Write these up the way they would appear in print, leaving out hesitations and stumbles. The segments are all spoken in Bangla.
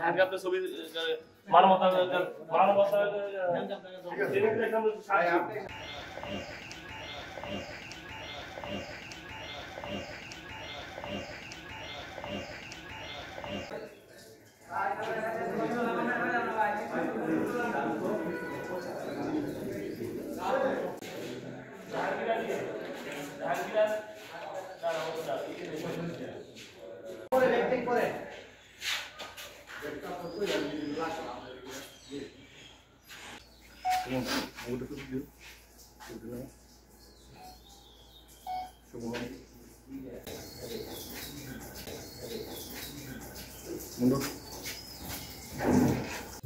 হ্যান্ডকাপটা ছবি মানবতা মানবতা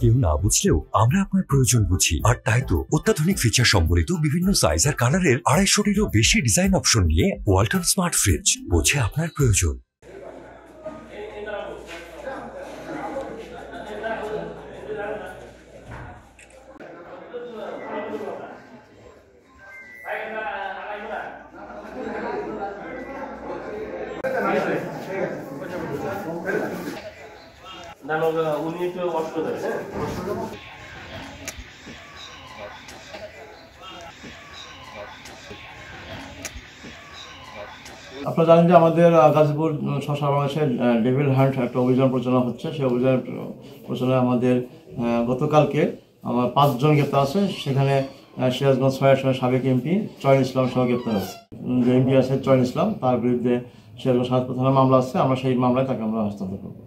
কেউ না বুঝলেও আমরা আপনার প্রয়োজন বুঝি, আর তাই তো অত্যাধুনিক ফিচার সম্বলিত বিভিন্ন সাইজ আর কালারের 250-টিরও বেশি ডিজাইন অপশন নিয়ে ওয়ালটন স্মার্ট ফ্রিজ বোঝে আপনার প্রয়োজন। উনি একটু অসুবিধা আপনারা জানেন যে আমাদের গাজীপুর সারা বাংলাদেশে ডেভিল হান্ট একটা অভিযান পরিচালনা হচ্ছে। সেই অভিযান পরিচালনায় আমাদের গতকালকে আমার 5 জন গ্রেপ্তার আছে। সেখানে সিরাজগঞ্জ 6 আসনের সাবেক এমপি চয়ন ইসলাম সহ গ্রেপ্তার আছে। যে এমপি আছে চয়ন ইসলাম, তার বিরুদ্ধে সিরাজগঞ্জ সাতপুর থানায় মামলা আছে। আমরা সেই মামলায় তাকে আমরা হস্তান্তর করব।